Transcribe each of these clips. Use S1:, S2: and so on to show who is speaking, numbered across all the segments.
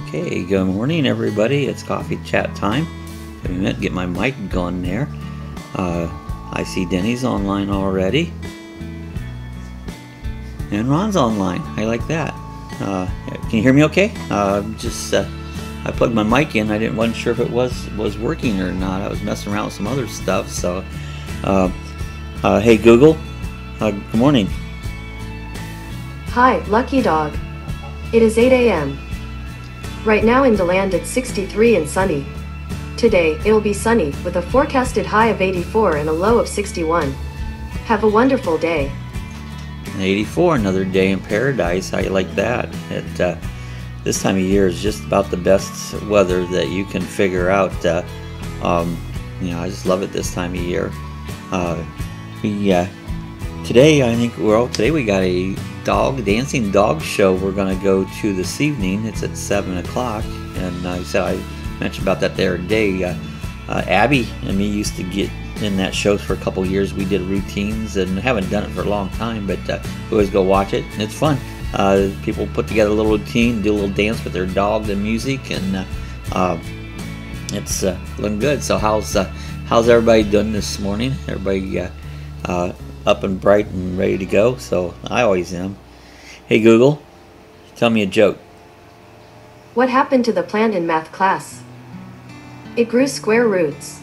S1: Okay, good morning everybody. It's coffee chat time. Give me a minute, get my mic going there. I see Denny's online already. And Ron's online. I like that. Can you hear me okay? I plugged my mic in. Wasn't sure if it was working or not. I was messing around with some other stuff. So, hey Google. Good morning.
S2: Hi, Lucky Dog. It is 8 a.m. Right now in DeLand it's 63 and sunny. Today, it'll be sunny, with a forecasted high of 84 and a low of 61. Have a wonderful day.
S1: 84, another day in paradise. How you like that? This time of year is just about the best weather that you can figure out. I just love it this time of year. Today we got a dancing dog show we're going to go to this evening. It's at 7 o'clock, and I mentioned about that the other day. Abby and me used to get in that show for a couple years. We did routines and haven't done it for a long time, but we always go watch it, and it's fun. People put together a little routine, do a little dance with their dog and music, and it's looking good. So how's everybody doing this morning? Everybody up and bright and ready to go? So I always am. Hey Google, tell me a joke.
S2: What happened to the plant in math class? It grew square roots.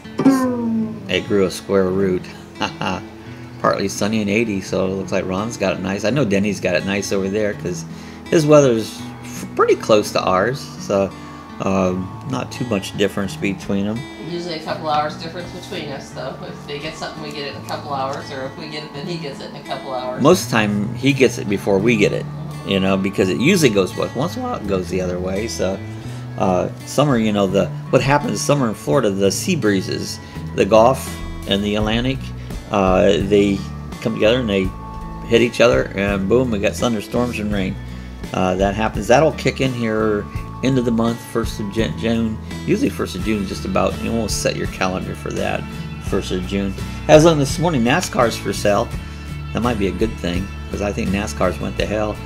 S1: It grew a square root. Partly sunny and 80, so it looks like Ron's got it nice. I know Denny's got it nice over there because his weather's pretty close to ours, so not too much difference between them.
S3: Usually a couple hours difference between us, though. If they get something, we get it in a couple hours, or if we get it, then he gets it in a couple hours.
S1: Most of the time, he gets it before we get it, because it usually goes both. Once in a while, it goes the other way. So, summer, what happens summer in Florida, the sea breezes, the Gulf and the Atlantic, they come together and they hit each other, and boom, we got thunderstorms and rain. That happens. That'll kick in here end of the month, 1st of June. Usually 1st of June is just about, you won't set your calendar for that, 1st of June. As of this morning, NASCAR's for sale. That might be a good thing, because I think NASCAR's went to hell.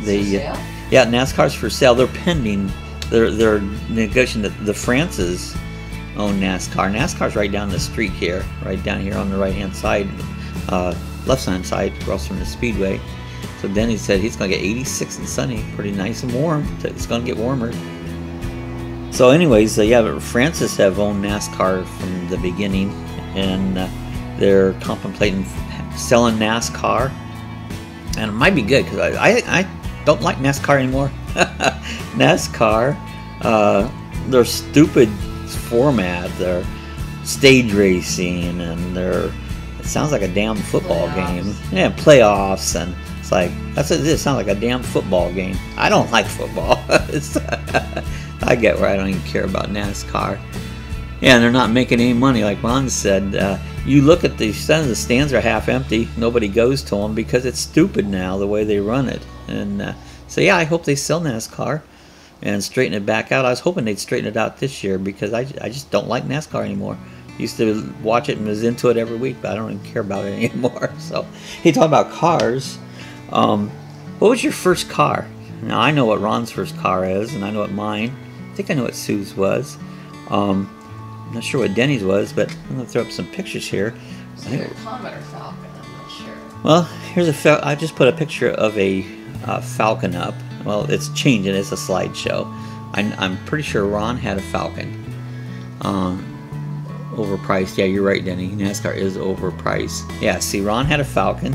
S1: Yeah, NASCAR's for sale. They're pending. They're negotiating. The Frances own NASCAR. NASCAR's right down the street here, right down here on the right-hand side, left-hand side, across from the Speedway. So Denny said he's going to get 86 and sunny, pretty nice and warm. It's going to get warmer. So anyways, Francis have owned NASCAR from the beginning, and they're contemplating selling NASCAR. And it might be good, because I don't like NASCAR anymore. NASCAR, their stupid format, their stage racing, and it sounds like a damn football game. Yeah, playoffs, and it's like, it sounds like a damn football game. I don't like football. I get where I don't even care about NASCAR. Yeah, and they're not making any money, like Ron said. You look at the stands are half empty. Nobody goes to them because it's stupid now the way they run it. And so yeah, I hope they sell NASCAR and straighten it back out. I was hoping they'd straighten it out this year, because I just don't like NASCAR anymore. Used to watch it and was into it every week, but I don't even care about it anymore. So, hey, talking about cars, what was your first car? Now, I know what Ron's first car is, and I know what mine. I think I know what Sue's was. I'm not sure what Denny's was, but I'm going to throw up some pictures here.
S3: So a Comet or Falcon, I'm not sure.
S1: Well, here's I just put a picture of a Falcon up. Well, it's changing. It's a slideshow. I'm pretty sure Ron had a Falcon. Overpriced. Yeah, you're right, Denny. NASCAR is overpriced. Yeah, see, Ron had a Falcon.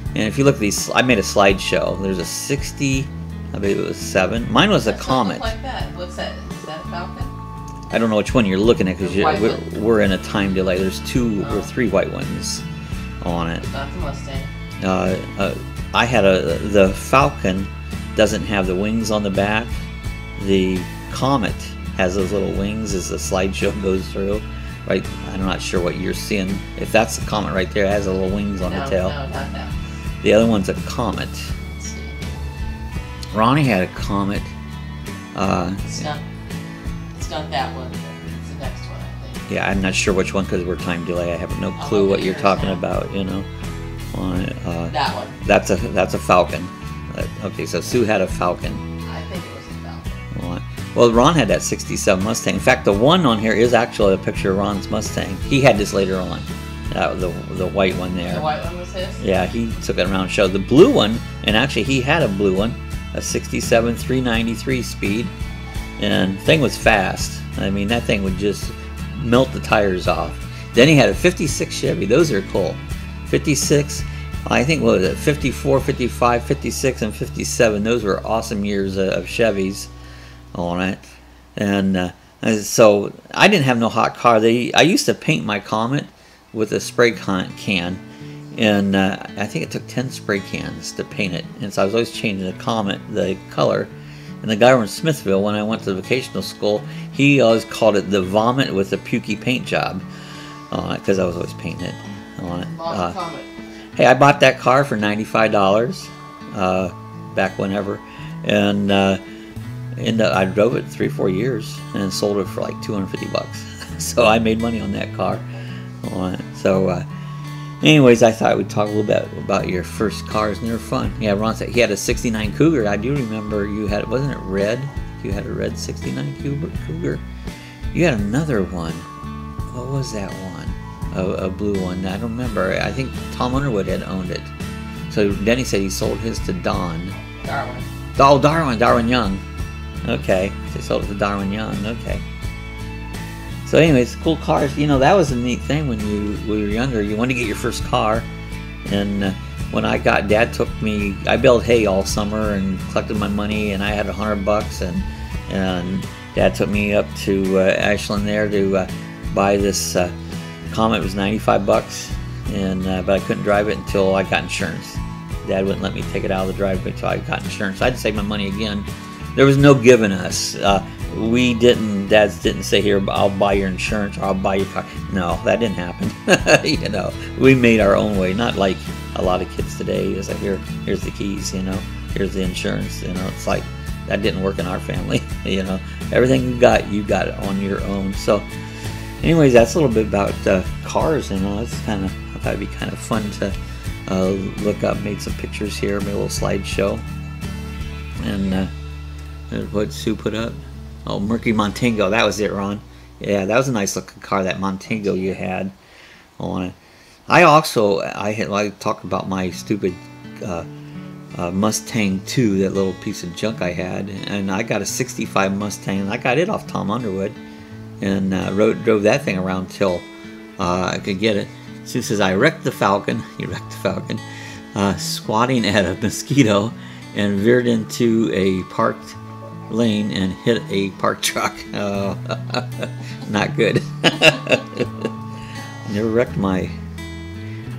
S1: And if you look at these, I made a slideshow. There's a 60, I believe it was 7. Mine was a Comet.
S3: Look like that. What's that? Is that a Falcon?
S1: I don't know which one you're looking at, because we're in a time delay. There's 2 or 3 white ones on it.
S3: Not the Mustang.
S1: I had the Falcon doesn't have the wings on the back. The Comet has those little wings as the slideshow goes through. Right, I'm not sure what you're seeing. If that's the Comet right there, it has the little wings on the tail.
S3: No, not that.
S1: The other one's a Comet.
S3: Let's see.
S1: Ronnie had a Comet.
S3: It's not that one. It's the next one, I think.
S1: Yeah, I'm not sure which one, because we're time delay. I have no clue what you're talking about.
S3: That one.
S1: That's a Falcon. Okay, so Sue had a Falcon.
S3: I think it was a Falcon.
S1: Well, Ron had that 67 Mustang. In fact, the one on here is actually a picture of Ron's Mustang. He had this later on. The white one there.
S3: The white one was his?
S1: Yeah, he took it around and showed. The blue one, and actually he had a blue one, a 67 393 speed. And the thing was fast. I mean, that thing would just melt the tires off. Then he had a 56 Chevy. Those are cool. 56, I think, what was it, 54, 55, 56, and 57. Those were awesome years of Chevys on it. And so I didn't have no hot car. I used to paint my Comet with a spray can, and I think it took 10 spray cans to paint it. And so I was always changing the Comet, the color. And the guy from Smithville, when I went to vocational school, he always called it the vomit with a pukey paint job on it, because I was always painting it on it.
S3: Comet.
S1: Hey, I bought that car for $95 back whenever, and I drove it 3-4 years and sold it for like $250. So I made money on that car on it. So anyways, I thought we'd talk a little bit about your first cars, and they were fun. Yeah, Ron said he had a 69 Cougar. I do remember you had, wasn't it red? You had a red 69 Cougar. You had another one. What was that one? A blue one. I don't remember. I think Tom Underwood had owned it. So Denny said he sold his to Don.
S3: Darwin.
S1: Oh, Darwin Young. Okay, so he sold it to Darwin Young. Okay. So anyways, cool cars. You know, that was a neat thing when you were younger. You wanted to get your first car. And when Dad took me, I baled hay all summer and collected my money, and I had $100, and Dad took me up to Ashland there to buy this Comet. It was $95, and but I couldn't drive it until I got insurance. Dad wouldn't let me take it out of the driveway until I got insurance. So I had to save my money again. There was no giving us. Dads didn't say, here, I'll buy your insurance or I'll buy your car. No, that didn't happen. You know, we made our own way, not like a lot of kids today. It's like, here's the keys, you know, here's the insurance, you know. It's like, that didn't work in our family, you know. Everything you got it on your own. So anyways, that's a little bit about cars, you know. It's kind of, I thought it'd be kind of fun to look up. Made some pictures here, made a little slideshow. And what Sue put up? Oh, Mercury Montego, that was it, Ron. Yeah, that was a nice looking car, that Montego you had on it. I talked about my stupid Mustang 2, that little piece of junk I had, and I got a 65 Mustang, and I got it off Tom Underwood, and drove that thing around till I could get it. Sue says, I wrecked the Falcon, squatting at a mosquito, and veered into a parked lane and hit a parked truck. Oh, not good.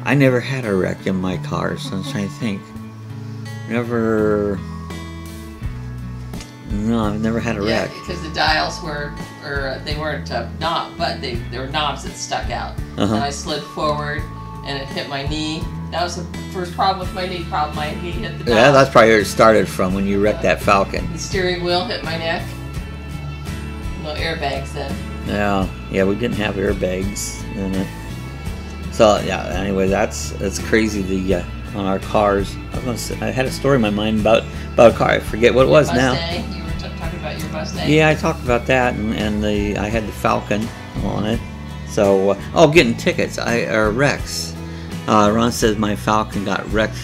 S1: I never had a wreck in my car, so I'm trying to think. No, I've never had a wreck.
S3: Because the dials they weren't knob, but they were knobs that stuck out. And I slid forward, and it hit my knee. That was the first problem with my knee. My knee hit the dial.
S1: Yeah, that's probably where it started from, when you wrecked that Falcon.
S3: The steering wheel hit my neck. No airbags then.
S1: Yeah, we didn't have airbags in it. So yeah, anyway, that's crazy. On our cars, I had a story in my mind about a car. I forget what it was now.
S3: Mustang. You were talking about your Mustang.
S1: Yeah, I talked about that, and I had the Falcon on it. So getting tickets, or wrecks. Ron says my Falcon got wrecked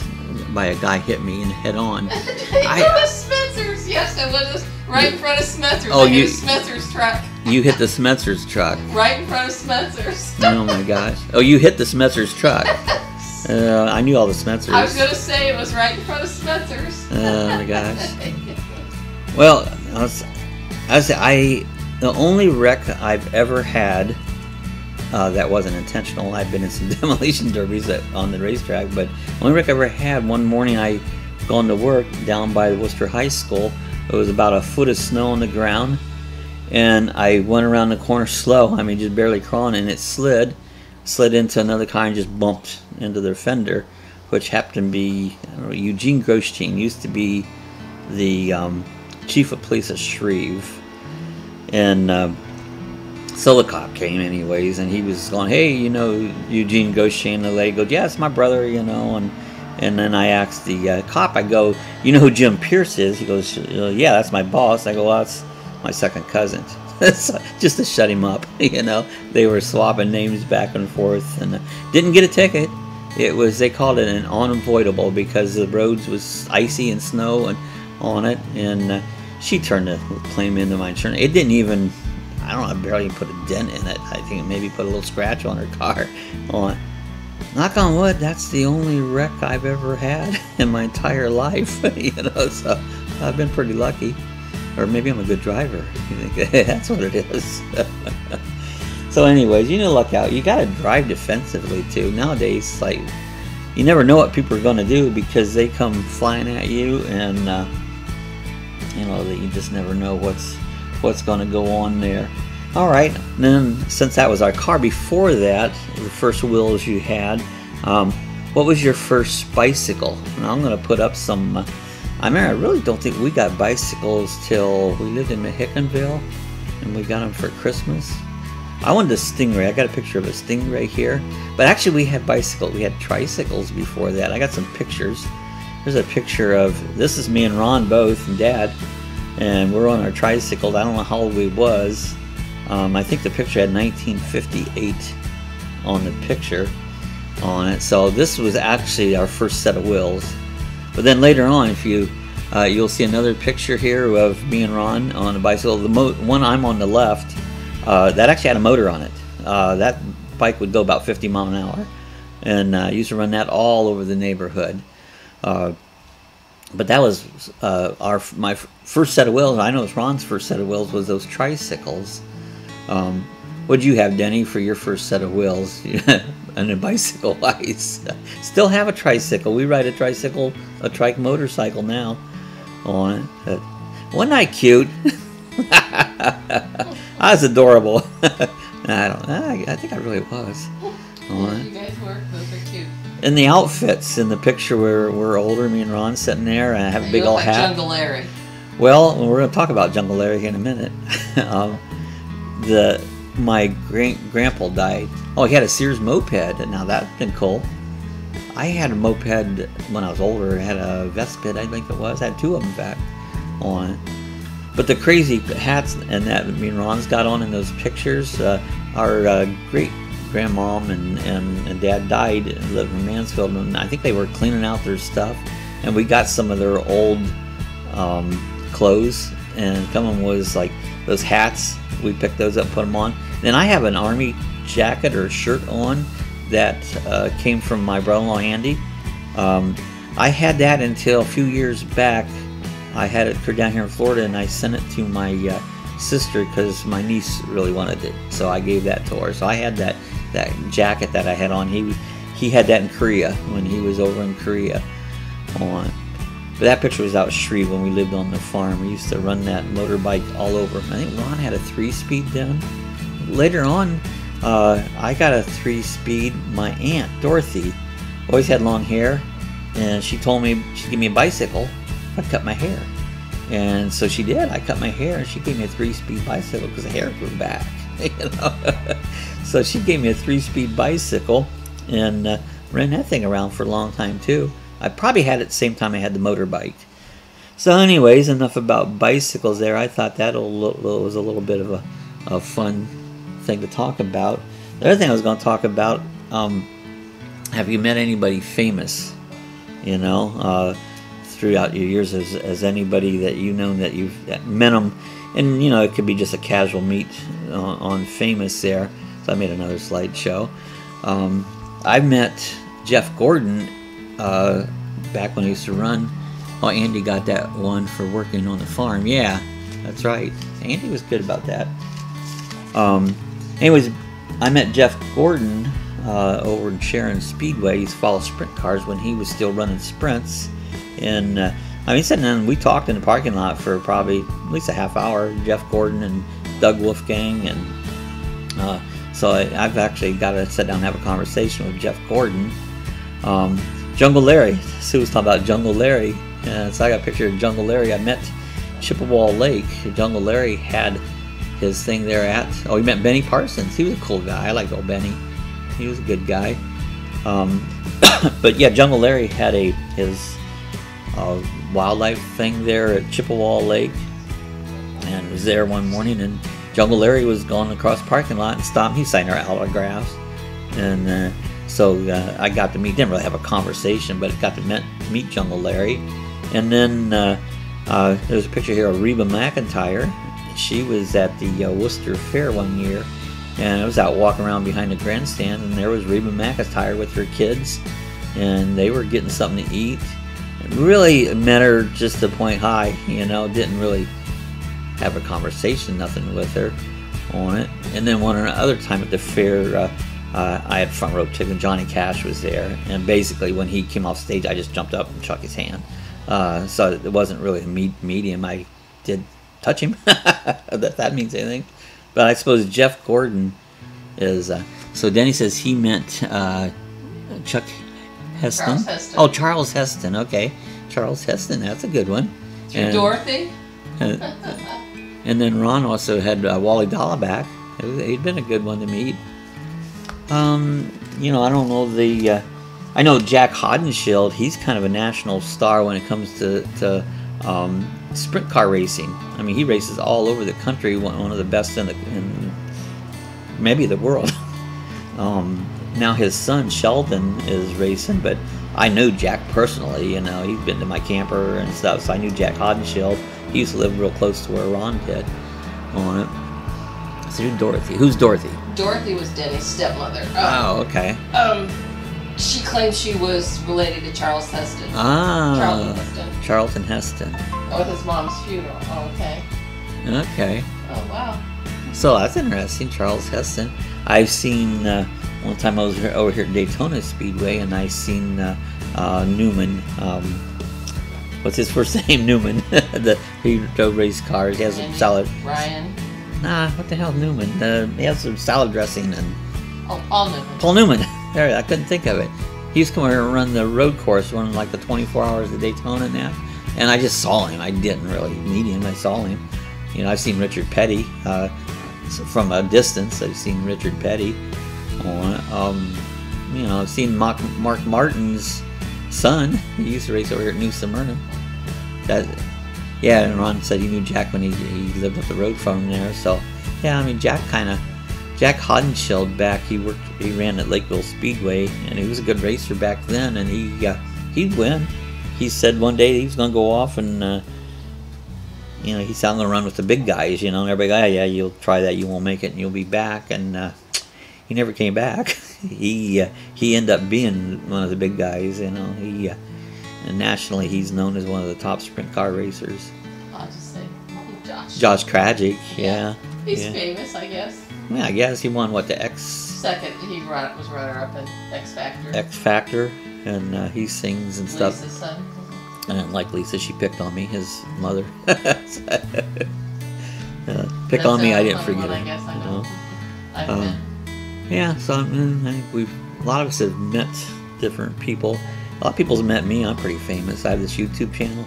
S1: by a guy hit me in head on.
S3: It was Spencer's. Yes, it was right in front of Spencer's.
S1: Oh,
S3: I hit Spencer's truck.
S1: You hit the Spencer's truck.
S3: Right in front of Spencer's.
S1: Oh my gosh. Oh, you hit the Spencer's truck. I knew all the Spencers.
S3: I was going to say it was right in front of Spencer's.
S1: Oh my gosh. Well, the only wreck I've ever had that wasn't intentional. I've been in some demolition derbies on the racetrack, but the only wreck I ever had, one morning I gone to work down by Worcester High School. It was about a foot of snow on the ground, and I went around the corner slow. I mean, just barely crawling, and it slid into another car and just bumped into their fender, which happened to be, I don't know, Eugene Groschine used to be the chief of police at Shreve, and so the cop came anyways, and he was going, hey, you know Eugene Groschine? The lady goes, yeah, it's my brother, you know, and then I asked the cop, I go, you know who Jim Pierce is? He goes, yeah, that's my boss. I go, well, my second cousin, just to shut him up. You know, they were swapping names back and forth, and didn't get a ticket. It was, they called it an unavoidable because the roads was icy and snow and on it, and she turned the claim into my insurance. It didn't even, I don't know, I barely put a dent in it. I think it maybe put a little scratch on her car. Knock on wood, that's the only wreck I've ever had in my entire life. You know, so I've been pretty lucky. Or maybe I'm a good driver. You think that's what it is. So anyways, you need to look out. You got to drive defensively too. Nowadays, like, you never know what people are going to do because they come flying at you, and you know, that you just never know what's going to go on there. All right, then since that was our car, before that, the first wheels you had, what was your first bicycle? And I'm going to put up some. I really don't think we got bicycles till we lived in Mahickenville, and we got them for Christmas. I wanted a Stingray. I got a picture of a Stingray here, but actually we had bicycles. We had tricycles before that. I got some pictures. There's a picture of, this is me and Ron both, and Dad, and we're on our tricycle. I don't know how old we was. I think the picture had 1958 on the picture on it. So this was actually our first set of wheels. But then later on, if you'll see another picture here of me and Ron on a bicycle. The one I'm on the left, that actually had a motor on it. That bike would go about 50 miles an hour, and I used to run that all over the neighborhood. But that was my first set of wheels. I know it's Ron's first set of wheels was those tricycles. What'd you have, Denny, for your first set of wheels? And a bicycle. I still have a tricycle. We ride a tricycle, a trike motorcycle now on it. Wasn't I cute? I was adorable. I think I really was.
S3: You guys were. Those are cute.
S1: And the outfits in the picture where we're older, me and Ron sitting there, and I have a big old hat.
S3: Jungle Larry.
S1: Well, we're going to talk about Jungle Larry here in a minute. My grandpa died. Oh, he had a Sears moped. Now that's been cool. I had a moped when I was older. I had a Vespid, I think it was. I had two of them, in fact, on it. But the crazy hats and that me and Ron's got on in those pictures, our great grandmom and dad died, lived in Mansfield, and I think they were cleaning out their stuff, and we got some of their old clothes, and some of them was like those hats. We picked those up, put them on. Then I have an army jacket or shirt on that came from my brother-in-law Andy. I had that until a few years back. I had it down here in Florida, and I sent it to my sister because my niece really wanted it, so I gave that to her. So I had that jacket that I had on. He had that in Korea when he was over in Korea on. But that picture was out Shreve when we lived on the farm. We used to run that motorbike all over. I think Ron had a 3-speed then. Later on, I got a 3-speed. My aunt, Dorothy, always had long hair, and she told me she'd give me a bicycle if I cut my hair. And so she did. I cut my hair, and she gave me a 3-speed bicycle because the hair grew back. You know? So she gave me a 3-speed bicycle, and ran that thing around for a long time too. I probably had it at the same time I had the motorbike. So anyways, enough about bicycles there. I thought that was a little bit of a fun thing to talk about. The other thing I was going to talk about, have you met anybody famous, you know, throughout your years? As anybody that you know that you've met them, and you know, it could be just a casual meet on famous there. So I made another slideshow. I met Jeff Gordon back when I used to run. Oh, Andy got that one for working on the farm. Yeah, that's right. Andy was good about that. Anyways, I met Jeff Gordon over in Sharon Speedway. He used to follow sprint cars when he was still running sprints. And I mean, sitting down, we talked in the parking lot for probably at least a half hour. Jeff Gordon and Doug Wolfgang, and so I've actually got to sit down and have a conversation with Jeff Gordon. Jungle Larry. Sue was talking about Jungle Larry. So I got a picture of Jungle Larry. I met Chippewa Lake. Jungle Larry had his thing there at. Oh, he met Benny Parsons. He was a cool guy. I liked old Benny. He was a good guy. But yeah, Jungle Larry had his wildlife thing there at Chippewa Lake. and was there one morning, and Jungle Larry was going across the parking lot and stopped. He signed our autographs, and so I got to meet. Didn't really have a conversation, but got to meet Jungle Larry. And then there's a picture here of Reba McEntire. She was at the Worcester Fair one year, and I was out walking around behind the grandstand, and there was Reba McEntire with her kids, and they were getting something to eat. Really met her just to point hi, you know, didn't really have a conversation, nothing with her on it. And then one other time at the fair, I had front row ticket. Johnny Cash was there, and basically when he came off stage, I just jumped up and shook his hand. So it wasn't really a medium. I did touch him, if that means anything. But I suppose Jeff Gordon is. So Denny says he meant Chuck Heston.
S3: Charles Heston.
S1: Oh, Charles Heston. Okay, Charles Heston. That's a good one.
S3: And Dorothy.
S1: And then Ron also had Wally Dallaback. He'd been a good one to meet. You know, I don't know the. I know Jack Hodenshield. He's kind of a national star when it comes to sprint car racing. I mean, he races all over the country. One of the best in maybe the world. Now his son Sheldon is racing, but I knew Jack personally. You know, he's been to my camper and stuff, so I knew Jack Hodenshield. He used to live real close to where Ron did on it. So Dorothy. Who's Dorothy?
S3: Dorothy was Denny's stepmother.
S1: Oh, okay.
S3: She claims she was related to Charles Heston.
S1: Ah.
S3: Charlton Heston.
S1: Charlton Heston.
S3: Oh, with his mom's funeral. Oh, okay.
S1: Okay.
S3: Oh, wow.
S1: So that's interesting, Charles Heston. I've seen, one time I was over here at Daytona Speedway, and I seen Newman. What's his first name? Newman. He drove race cars. He has some salad.
S3: Ryan.
S1: Nah, what the hell, Newman? He has some salad dressing and.
S3: Oh, Paul Newman.
S1: Paul Newman. There, I couldn't think of it. He used to come here and run the road course, running like the 24 hours of Daytona now. And I just saw him. I didn't really meet him. I saw him. You know, I've seen Richard Petty from a distance. I've seen Richard Petty on it. You know, I've seen Mark Martin's son. He used to race over here at New Smyrna. Yeah, and Ron said he knew Jack when he lived up the road from him there. So, yeah, I mean, Jack Hodenshield back, he ran at Lakeville Speedway, and he was a good racer back then, and he'd win. He said one day he was going to go off and, you know, he's going to run with the big guys, you know, and everybody, oh, yeah, you'll try that, you won't make it, and you'll be back, and he never came back. He ended up being one of the big guys, you know. And nationally, he's known as one of the top sprint car racers.
S3: I'll just say
S1: Josh Krajic, yeah.
S3: He's famous, I guess.
S1: Yeah, I guess he won, what, the X...
S3: Second, he was runner-up in X Factor.
S1: X Factor, and he sings and stuff.
S3: Lisa's son.
S1: And like Lisa, she picked on me, his mother. Pick on me, I didn't forget
S3: I
S1: it.
S3: guess I know. I've been.
S1: Yeah, so I think a lot of us have met different people. A lot of people's met me. I'm pretty famous. I have this YouTube channel.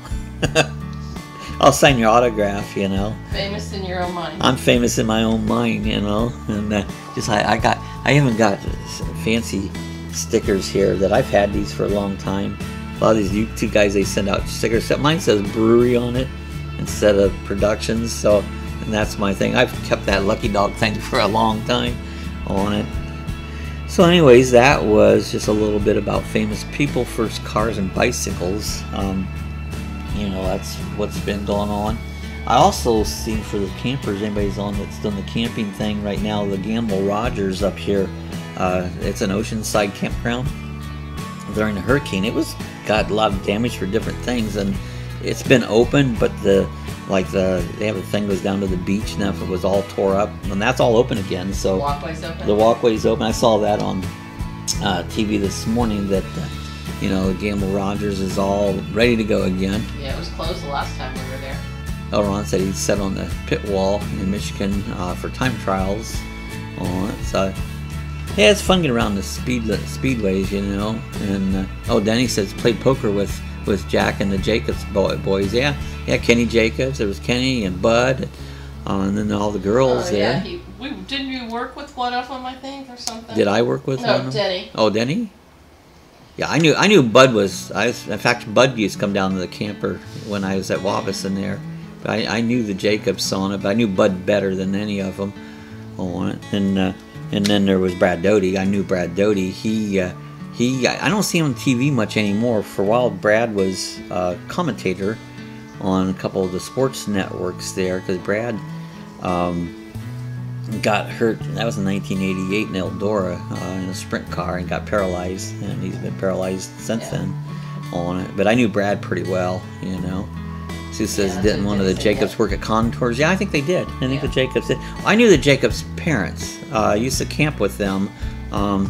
S1: I'll sign your autograph, you know.
S3: Famous in your own mind.
S1: I'm famous in my own mind, you know. And I even got fancy stickers here that I've had these for a long time. A lot of these YouTube guys, they send out stickers. Mine says brewery on it instead of productions. So, and that's my thing. I've kept that Lucky Dog thing for a long time on it. So anyways, that was just a little bit about famous people, first cars and bicycles. You know, that's what's been going on. I also see for the campers, anybody's on that's done the camping thing right now, the Gamble Rogers up here. It's an oceanside campground. During the hurricane, it got a lot of damage for different things, and it's been open, but they have a thing goes down to the beach now. It was all tore up, and that's all open again. So
S3: the walkway's open.
S1: The walkway's open. I saw that on TV this morning that you know, Gamble Rogers is all ready to go again.
S3: Yeah, it was closed the last time we were there.
S1: Ron said he sat on the pit wall in Michigan for time trials on it. So yeah, it's fun getting around the speedways, you know. And Denny says played poker with Jack and the Jacobs boys. Yeah, Kenny Jacobs. There was Kenny and Bud, and then all the girls there.
S3: Yeah, didn't you work with one of them, I think, or something?
S1: Did I work with one of them?
S3: No, Denny.
S1: Oh, Denny. Yeah, I knew Bud was. In fact, Bud used to come down to the camper when I was at Wabassin there, I knew the Jacobs on it, but I knew Bud better than any of them on it. And then there was Brad Doty. I knew Brad Doty. I don't see him on TV much anymore. For a while, Brad was a commentator on a couple of the sports networks there, because Brad got hurt. That was in 1988 in Eldora in a sprint car, and got paralyzed, and he's been paralyzed since then on it. But I knew Brad pretty well, you know. Sue says, didn't one of the Jacobs work at Contours? Yeah, I think they did. I think the Jacobs did. I knew the Jacobs' parents. I used to camp with them. I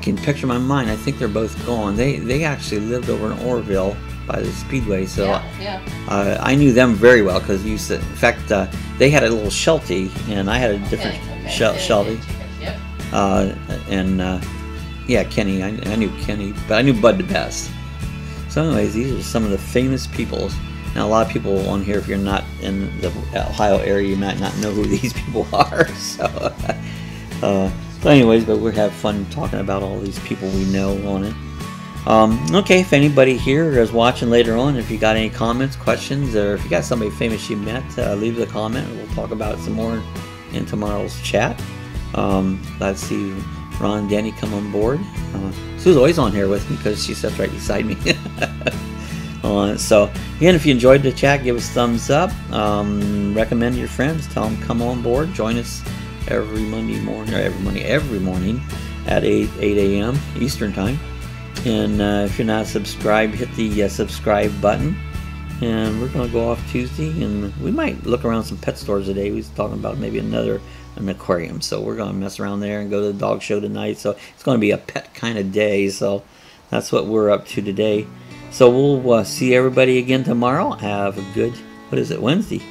S1: can picture my mind. I think they're both gone. They actually lived over in Orville by the Speedway, so I knew them very well, because in fact, they had a little Sheltie, and I had a different Sheltie. Kenny. I knew Kenny, but I knew Bud the best. So anyways, these are some of the famous people. Now, a lot of people on here, if you're not in the Ohio area, you might not know who these people are. So, but anyways, we have fun talking about all these people we know on it. Okay, if anybody here is watching later on, if you got any comments, questions, or if you got somebody famous you met, leave a comment. We'll talk about it some more in tomorrow's chat. Let's see Ron and Danny come on board. Sue's always on here with me because she sits right beside me. So again, if you enjoyed the chat, give us a thumbs up. Recommend to your friends. Tell them come on board. Join us every Monday morning, or every morning at 8 a.m. Eastern time. And if you're not subscribed, hit the subscribe button. And we're going to go off Tuesday, and we might look around some pet stores today. We was talking about maybe an aquarium, so we're going to mess around there and go to the dog show tonight. So it's going to be a pet kind of day, so that's what we're up to today. So we'll see everybody again tomorrow. Have a good, Wednesday?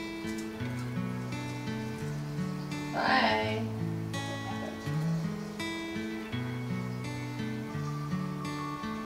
S3: Bye.